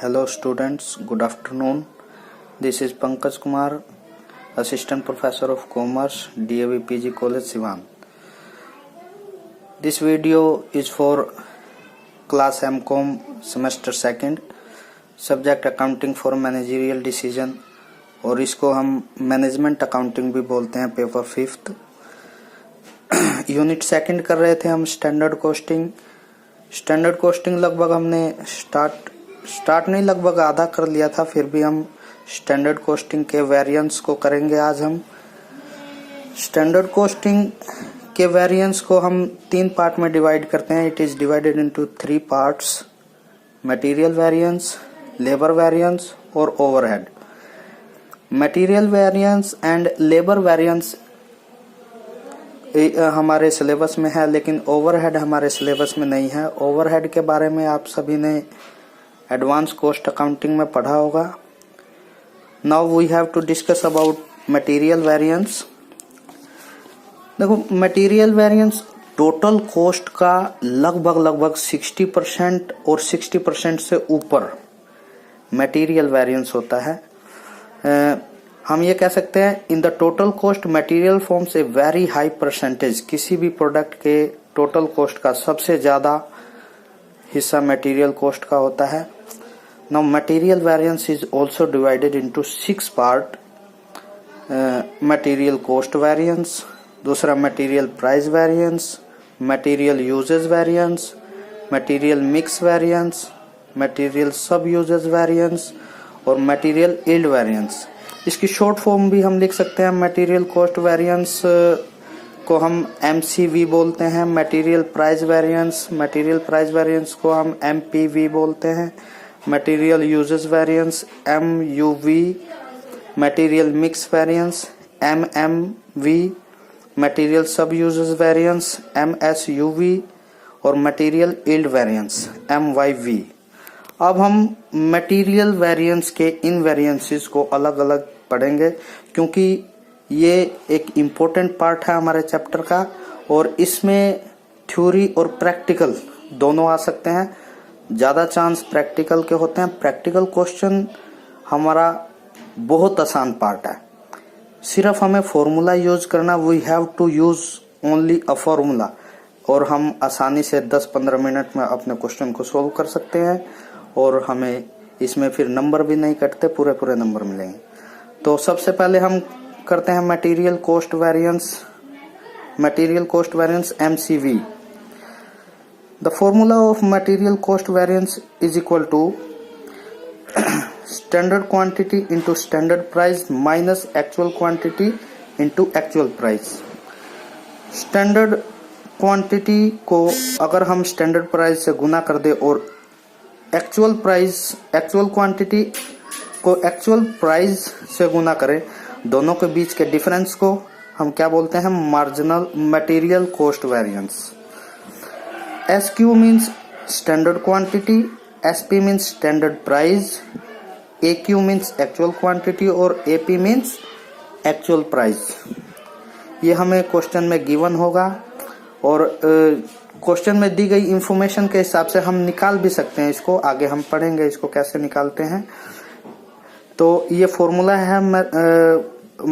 Hello students, good afternoon. This is Pankaj Kumar, Assistant Professor of Commerce, DAV PG College, Siwan. This video is for class MCOM semester 2nd, subject accounting for managerial decision और इसको हम management accounting भी बोलते हैं, paper 5th. Unit 2nd कर रहे थे हम स्टैंडर्ड कोस्टिंग लगभग हमने स्टार्ट नहीं, लगभग आधा कर लिया था. फिर भी हम स्टैंडर्ड कोस्टिंग के वेरिएंस को करेंगे. आज हम स्टैंडर्ड कोस्टिंग के वेरिएंस को हम 3 पार्ट में डिवाइड करते हैं. It is divided into 3 parts: material variance, labour variance और overhead. Material variance and labour variance हमारे सिलेबस में है, लेकिन ओवरहेड हमारे सिलेबस में नहीं है. ओवरहेड के बारे में आप सभी ने एडवांस कॉस्ट अकाउंटिंग में पढ़ा होगा. Now we have to discuss about material variance. देखो, मटेरियल वेरिएंस टोटल कॉस्ट का लगभग 60% और 60% से ऊपर मटेरियल वेरिएंस होता है. हम ये कह सकते हैं in the total cost material forms a very high percentage. किसी भी प्रोडक्ट के टोटल कॉस्ट का सबसे ज्यादा हिस्सा मटेरियल कॉस्ट का होता है. Now material variance is also divided into 6 part. Material cost variance, दूसरा material price variance, material usage variance, material mix variance, material sub usage variance और मटेरियल यील्ड वेरिएंस. इसकी शॉर्ट फॉर्म भी हम लिख सकते हैं. मटेरियल कॉस्ट वेरिएंस को हम MCV बोलते हैं. मटेरियल प्राइस वेरिएंस को हम MPV बोलते हैं. Material usages variance MUV, material mix variance MMV, material सब यूजेस वेरिएंस MSUV और मटेरियल यील्ड वेरिएंस MYV. अब हम मटेरियल वेरिएंस के इन वेरिएंसेस को अलग अलग पढ़ेंगे, क्योंकि ये एक इम्पोर्टेंट पार्ट है हमारे चैप्टर का और इसमें थ्योरी और प्रैक्टिकल दोनों आ सकते हैं. ज्यादा चांस प्रैक्टिकल के होते हैं. प्रैक्टिकल क्वेश्चन हमारा बहुत आसान पार्ट है. सिर्फ हमें फॉर्मूला यूज करना. We have to use only a formula और हम आसानी से 10-15 मिनट में अपने क्वेश्चन को सोल्व कर सकते हैं और हमें इसमें फिर नंबर भी नहीं कटते, पूरे नंबर मिलेंगे. तो सबसे पहले हम करते हैं material cost variance MCV. The formula of material cost variance is equal to standard quantity into standard price minus actual quantity into actual price. Standard quantity को अगर हम standard price से गुना कर दे और actual quantity को actual price से गुना करें, दोनों के बीच के डिफरेंस को हम क्या बोलते हैं? Marginal material cost variance. SQ means standard quantity, SP means standard price, AQ means actual quantity और AP means actual price. ये हमें क्वेश्चन में गिवन होगा और क्वेश्चन में दी गई इंफॉर्मेशन के हिसाब से हम निकाल भी सकते हैं. इसको आगे हम पढ़ेंगे इसको कैसे निकालते हैं. तो ये फॉर्मूला है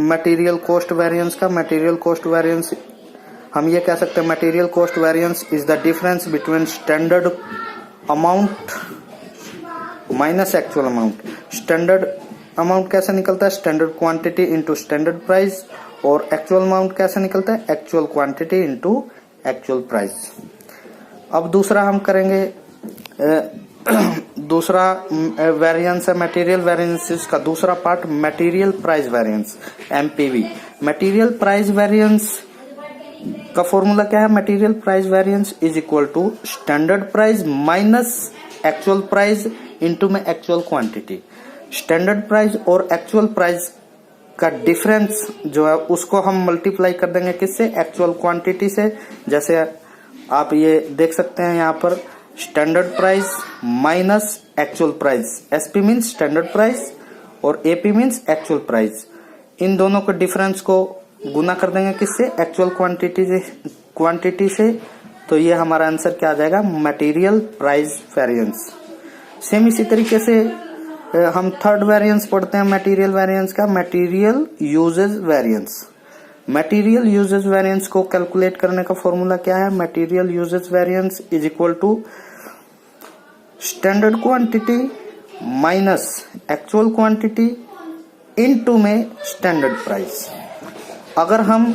मटेरियल कॉस्ट वेरिएंस का. मटेरियल कॉस्ट वेरिएंस हम ये कह सकते हैं, material cost variance is the difference between standard amount minus actual amount. Standard amount कैसे निकलता है? Standard quantity into standard price. और एक्चुअल अमाउंट कैसे निकलता है? Actual quantity into actual price. अब दूसरा हम करेंगे, दूसरा वेरिएंस है मटेरियल वेरिएंसेस का दूसरा part, material price variance MPV. Material price variance का फॉर्मूला क्या है? Material price variance is equal to standard price minus actual price into में एक्चुअल क्वांटिटी. स्टैंडर्ड प्राइस और एक्चुअल प्राइस का डिफरेंस जो है उसको हम मल्टीप्लाई कर देंगे किससे? एक्चुअल क्वांटिटी से. जैसे आप ये देख सकते हैं यहाँ पर, standard price minus actual price. SP means standard price और AP मीन्स एक्चुअल प्राइस. इन दोनों के डिफरेंस को गुना कर देंगे किससे? एक्चुअल क्वांटिटी से. तो ये हमारा आंसर क्या आ जाएगा? Material price variance. सेम इसी तरीके से हम थर्ड वेरिएंस पढ़ते हैं मटेरियल वेरिएंस का, material usage variance. Material usage variance को कैलकुलेट करने का फॉर्मूला क्या है? Material usage variance is equal to standard quantity minus actual quantity into में स्टैंडर्ड प्राइस। अगर हम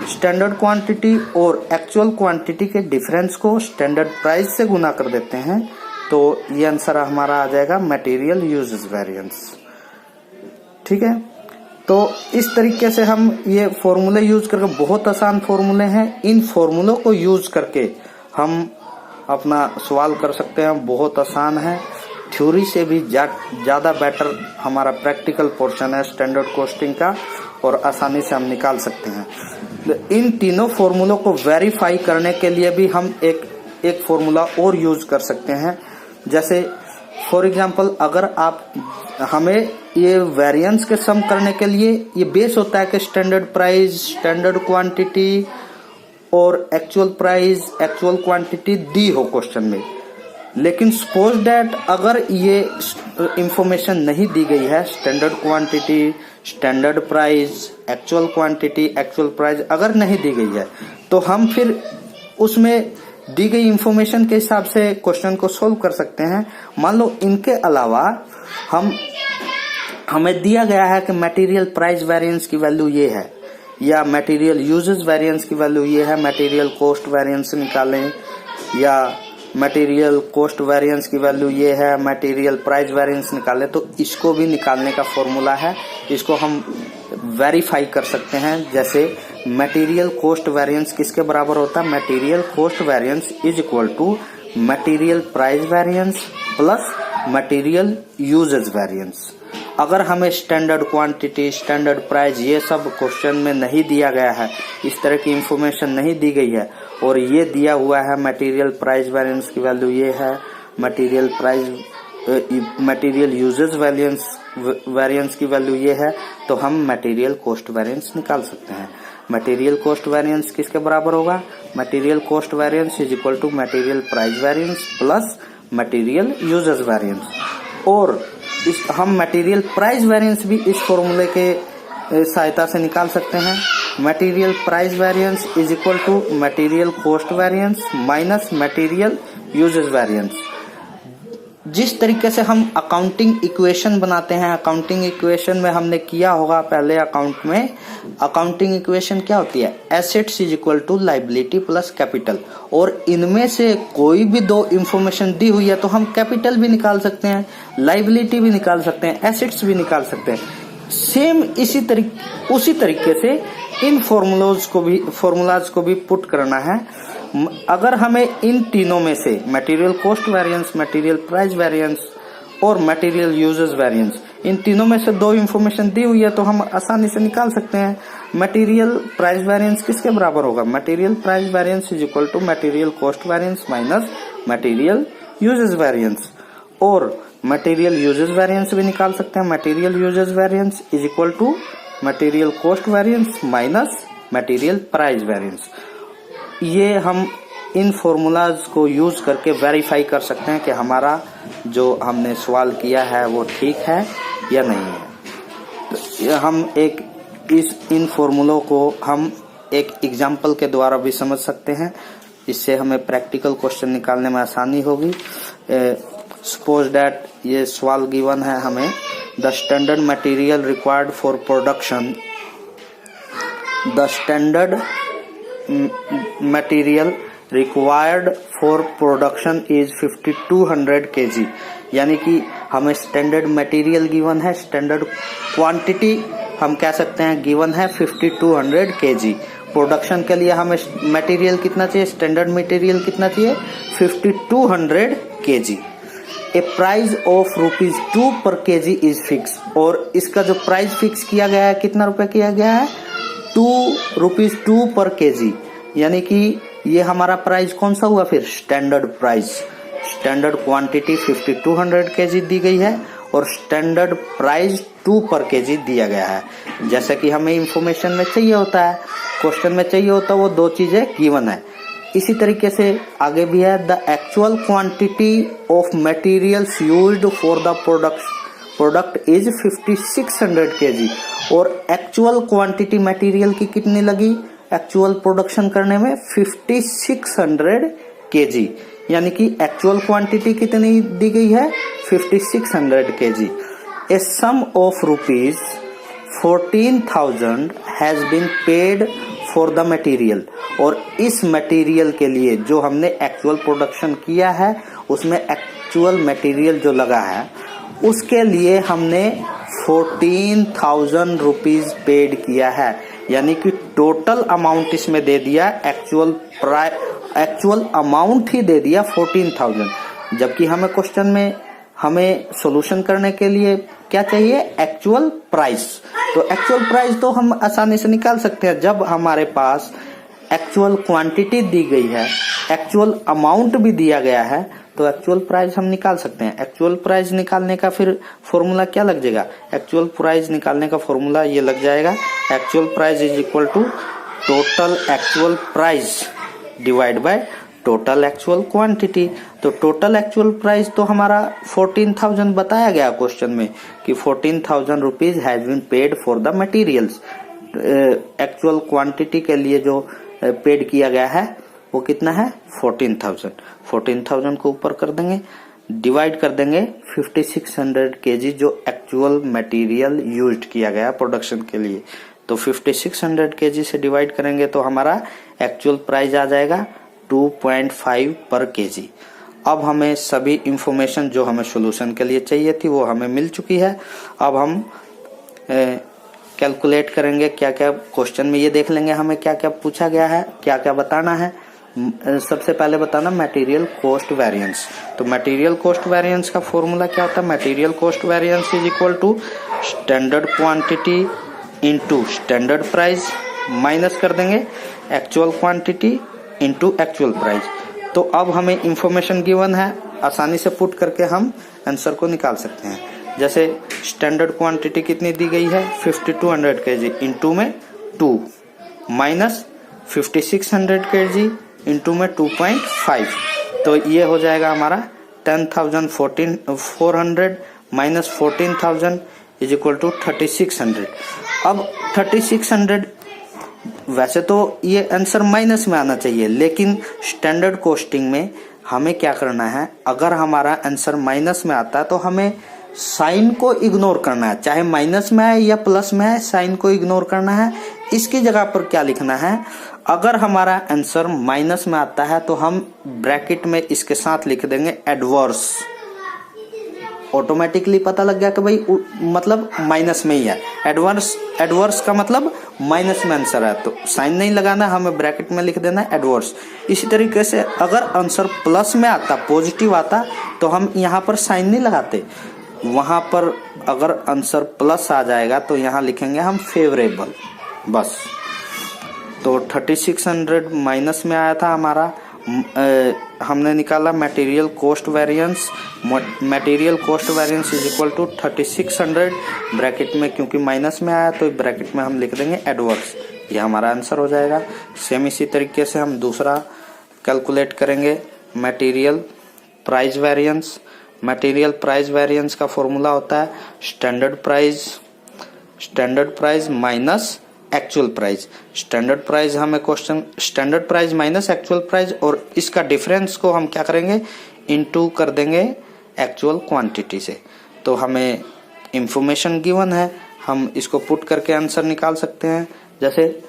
स्टैंडर्ड क्वांटिटी और एक्चुअल क्वांटिटी के डिफरेंस को स्टैंडर्ड प्राइस से गुना कर देते हैं तो ये आंसर हमारा आ जाएगा मटेरियल यूजेज वेरिएंस। ठीक है, तो इस तरीके से हम ये फॉर्मूले यूज करके, बहुत आसान फॉर्मूले हैं, इन फॉर्मूलों को यूज करके हम अपना सवाल कर सकते हैं। बहुत आसान है, थ्योरी से भी ज्यादा बेटर हमारा प्रैक्टिकल पोर्शन है स्टैंडर्ड कॉस्टिंग का, और आसानी से हम निकाल सकते हैं। इन तीनों फॉर्मूलों को वेरीफाई करने के लिए भी हम एक फॉर्मूला और यूज कर सकते हैं। जैसे फॉर एग्जांपल, अगर आप हमें ये वेरिएंस के सम करने के लिए ये बेस होता है कि स्टैंडर्ड प्राइस, स्टैंडर्ड क्वांटिटी और एक्चुअल प्राइस, एक्चुअल क्वांटिटी दी हो क्वेश्चन में। लेकिन सपोज दैट अगर ये इंफॉर्मेशन नहीं दी गई है, standard quantity, standard price, actual quantity, actual price अगर नहीं दी गई है, तो हम फिर उसमें दी गई इंफॉर्मेशन के हिसाब से क्वेश्चन को सोल्व कर सकते हैं। मान लो इनके अलावा हमें दिया गया है कि मटेरियल प्राइस वेरिएंस की वैल्यू ये है, या मटेरियल यूजेस वेरिएंस की वैल्यू ये है, मटेरियल कॉस्ट वेरिएंस निकालें, या मटेरियल कॉस्ट वेरिएंस की वैल्यू ये है, मटेरियल प्राइस वेरिएंस निकालें, तो इसको भी निकालने का फॉर्मूला है। इसको हम वेरीफाई कर सकते हैं। जैसे मटेरियल कॉस्ट वेरिएंस किसके बराबर होता है? Material cost variance is equal to material price variance plus material usage variance. अगर हमें स्टैंडर्ड क्वांटिटी, स्टैंडर्ड प्राइस ये सब क्वेश्चन में नहीं दिया गया है, इस तरह की इंफॉर्मेशन नहीं दी गई है, और ये दिया हुआ है मटेरियल प्राइस वेरिएंस की वैल्यू ये है, material price material usage variance की वैल्यू ये है, तो हम मटेरियल कॉस्ट वेरिएंस निकाल सकते हैं। मटेरियल कॉस्ट वेरिएंस किसके बराबर होगा? Material cost variance is equal to material price variance plus material usage variance. और हम मटेरियल प्राइस वेरिएंस भी इस फॉर्मूले के सहायता से निकाल सकते हैं। Material price variance is equal to material cost variance minus material usage variance. जिस तरीके से हम अकाउंटिंग इक्वेशन बनाते हैं, अकाउंटिंग इक्वेशन में हमने किया होगा पहले अकाउंट में, अकाउंटिंग इक्वेशन क्या होती है? Assets is equal to liability plus capital, और इनमें से कोई भी दो इंफॉर्मेशन दी हुई है तो हम कैपिटल भी निकाल सकते हैं, लायबिलिटी भी निकाल सकते हैं, एसेट्स भी निकाल सकते हैं। सेम उसी तरीके से इन फॉर्मूलाज को भी पुट करना है। अगर हमें इन तीनों में से material cost variance, material price variance और मटेरियल यूजेज वेरिएंस, इन तीनों में से दो इंफॉर्मेशन दी हुई है तो हम आसानी से निकाल सकते हैं। मटेरियल प्राइस वेरिएंस किसके बराबर होगा? Material price variance is equal to material cost variance minus material usage variance, और मटेरियल यूजेज वेरिएंस भी निकाल सकते हैं। Material usage variance is equal to material cost variance minus material price variance. ये हम इन फॉर्मूलाज को यूज करके वेरीफाई कर सकते हैं कि हमारा जो हमने सवाल किया है वो ठीक है या नहीं है। तो हम इन फॉर्मूलों को हम एक एग्जाम्पल के द्वारा भी समझ सकते हैं, इससे हमें प्रैक्टिकल क्वेश्चन निकालने में आसानी होगी। सपोज दैट ये सवाल गिवन है हमें, the standard material required for production, the standard material required for production is 5200 kg। यानी कि हमें स्टैंडर्ड मटेरियल गिवन है, स्टैंडर्ड क्वांटिटी हम कह सकते हैं गिवन है 5200 kg। प्रोडक्शन के लिए हमें मटेरियल कितना चाहिए? स्टैंडर्ड मटेरियल कितना चाहिए? 5200 kg। ए प्राइस ऑफ ₹2 पर kg इज फिक्स, और इसका जो प्राइस फिक्स किया गया है कितना रुपए किया गया है? ₹2 पर kg। यानी कि ये हमारा प्राइस कौन सा हुआ फिर? Standard price. Standard quantity 5200 kg दी गई है और स्टैंडर्ड प्राइस 2 पर kg दिया गया है। जैसे कि हमें इंफॉर्मेशन में चाहिए होता है, क्वेश्चन में चाहिए होता है, वो दो चीजें गिवन है। इसी तरीके से आगे भी है, the actual quantity of materials used for the product is 5600 kg। और एक्चुअल क्वांटिटी मटेरियल की कितनी लगी एक्चुअल प्रोडक्शन करने में 5600 kg, यानी कि एक्चुअल क्वांटिटी कितनी दी गई है 5600 kg। A sum of rupees 14,000 has been paid for the material. और इस मटेरियल के लिए जो हमने एक्चुअल प्रोडक्शन किया है उसमें एक्चुअल मटेरियल जो लगा है उसके लिए हमने 14,000 रुपीज पेड किया है, यानी कि टोटल अमाउंट इसमें दे दिया एक्चुअल अमाउंट ही दे दिया 14,000। जबकि हमें क्वेश्चन में हमें सॉल्यूशन करने के लिए क्या चाहिए एक्चुअल प्राइस। तो एक्चुअल प्राइस तो हम आसानी से निकाल सकते हैं जब हमारे पास एक्चुअल क्वांटिटी दी गई है, एक्चुअल अमाउंट भी दिया गया है, तो एक्चुअल प्राइस हम निकाल सकते हैं। एक्चुअल प्राइस निकालने का फिर फॉर्मूला क्या लग जाएगा, एक्चुअल प्राइस निकालने का फॉर्मूला ये लग जाएगा, actual price is equal to total actual price divide by total actual quantity. तो टोटल एक्चुअल प्राइस तो हमारा 14,000 बताया गया क्वेश्चन में कि 14,000 rupees has been paid for the materials. Actual quantity के लिए जो पेड किया गया है वो कितना है 14,000। 14,000 को ऊपर कर देंगे, डिवाइड कर देंगे 5600 kg जो एक्चुअल मटेरियल यूज्ड किया गया प्रोडक्शन के लिए। तो 5600 kg से डिवाइड करेंगे तो हमारा एक्चुअल प्राइस आ जाएगा 2.5 पर kg। अब हमें सभी इंफॉर्मेशन जो हमें सॉल्यूशन के लिए चाहिए थी वो हमें मिल चुकी है। अब हम कैलकुलेट करेंगे क्या क्या क्वेश्चन में, ये देख लेंगे हमें क्या क्या पूछा गया है, क्या क्या बताना है। सबसे पहले बताना मटेरियल कॉस्ट वेरिएंस। तो मटेरियल कॉस्ट वेरिएंस का फॉर्मूला क्या होता है, material cost variance is equal to standard quantity into standard price minus कर देंगे actual quantity into actual price. तो अब हमें इंफॉर्मेशन गिवन है, आसानी से पुट करके हम आंसर को निकाल सकते हैं। जैसे स्टैंडर्ड क्वांटिटी कितनी दी गई है 5200 kg, इनटू में 2 माइनस 5600 kg इंटू में 2.5। तो ये हो जाएगा हमारा 10,400 माइनस 14,000 इज इक्वल टू 3600। अब 3600 वैसे तो ये आंसर माइनस में आना चाहिए, लेकिन स्टैंडर्ड कॉस्टिंग में हमें क्या करना है, अगर हमारा आंसर माइनस में आता है तो हमें साइन को इग्नोर करना है, चाहे माइनस में है या प्लस में है, साइन को इग्नोर करना है। इसकी जगह पर क्या लिखना है, अगर हमारा आंसर माइनस में आता है तो हम ब्रैकेट में इसके साथ लिख देंगे एडवर्स। ऑटोमेटिकली पता लग गया कि भाई मतलब माइनस में ही है, एडवर्स का मतलब माइनस में आंसर है, तो साइन नहीं लगाना, हमें ब्रैकेट में लिख देना एडवर्स। इसी तरीके से अगर आंसर प्लस में आता, पॉजिटिव आता, तो हम यहाँ पर साइन नहीं लगाते, वहां पर अगर आंसर प्लस आ जाएगा तो यहाँ लिखेंगे हम फेवरेबल बस। तो 3600 माइनस में आया था हमारा, हमने निकाला material cost variance. Material cost variance is equal to 3600 bracket में, क्योंकि माइनस में आया तो ब्रैकेट में हम लिख देंगे एडवर्स, ये हमारा आंसर हो जाएगा। सेम इसी तरीके से हम दूसरा कैलकुलेट करेंगे material price variance. Material price variance का फॉर्मूला होता है standard price minus actual price. Standard price हमें question standard price minus actual price, और इसका डिफरेंस को हम क्या करेंगे इनटू कर देंगे एक्चुअल क्वांटिटी से। तो हमें इंफॉर्मेशन गिवन है, हम इसको पुट करके आंसर निकाल सकते हैं। जैसे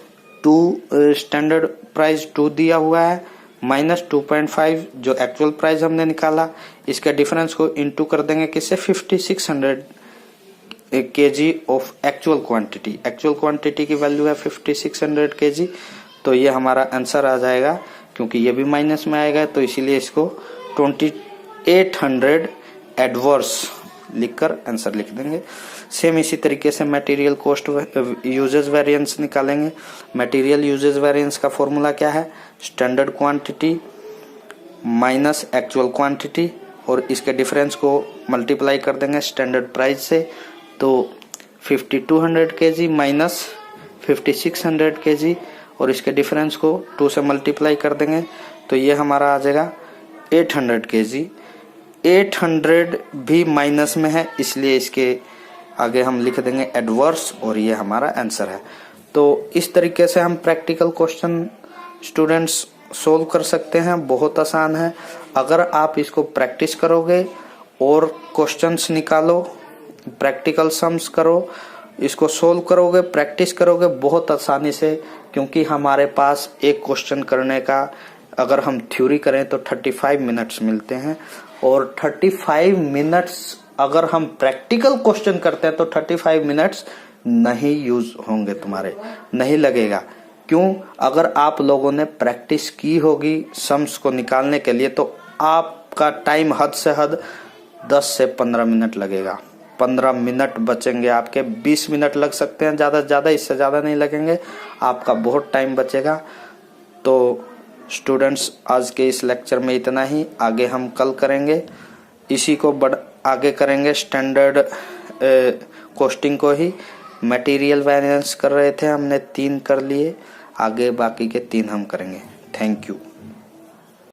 2 स्टैंडर्ड प्राइस 2 दिया हुआ है माइनस 2.5 जो एक्चुअल प्राइस हमने निकाला, इसका डिफरेंस को इनटू कर देंगे किससे 5600 kg of actual quantity. Actual quantity की वैल्यू है 5600 kg, तो ये हमारा आंसर आ जाएगा। क्योंकि ये भी माइनस में आएगा तो इसीलिए इसको 2800 एडवर्स लिखकर आंसर लिख देंगे। सेम इसी तरीके से मटेरियल कॉस्ट यूजेस वेरिएंस निकालेंगे। मटेरियल यूजेस वेरिएंस का फॉर्मूला क्या है, standard quantity minus actual quantity, और इसके डिफरेंस को मल्टीप्लाई कर देंगे स्टैंडर्ड प्राइस से। तो 5200 kg माइनस 5600 kg, और इसके डिफरेंस को 2 से मल्टीप्लाई कर देंगे तो ये हमारा आ जाएगा 800 kg। 800 भी माइनस में है, इसलिए इसके आगे हम लिख देंगे एडवर्स, और ये हमारा आंसर है। तो इस तरीके से हम प्रैक्टिकल क्वेश्चन स्टूडेंट्स सोल्व कर सकते हैं, बहुत आसान है। अगर आप इसको प्रैक्टिस करोगे और क्वेश्चंस निकालो, प्रैक्टिकल सम्स करो, इसको सोल्व करोगे, प्रैक्टिस करोगे बहुत आसानी से, क्योंकि हमारे पास एक क्वेश्चन करने का अगर हम थ्योरी करें तो 35 मिनट्स मिलते हैं, और 35 मिनट्स अगर हम प्रैक्टिकल क्वेश्चन करते हैं तो 35 मिनट्स नहीं यूज होंगे, तुम्हारे नहीं लगेगा। क्यों? अगर आप लोगों ने प्रैक्टिस की होगी सम्स को निकालने के लिए, तो आपका टाइम हद से हद 10 से 15 मिनट लगेगा। 15 मिनट बचेंगे आपके, 20 मिनट लग सकते हैं ज्यादा से ज्यादा, इससे ज्यादा नहीं लगेंगे, आपका बहुत टाइम बचेगा। तो स्टूडेंट्स आज के इस लेक्चर में इतना ही, आगे हम कल करेंगे इसी को आगे करेंगे, स्टैंडर्ड कॉस्टिंग को ही। मटेरियल वेरिएंस कर रहे थे हमने, 3 कर लिए, आगे बाकी के 3 हम करेंगे। Thank you.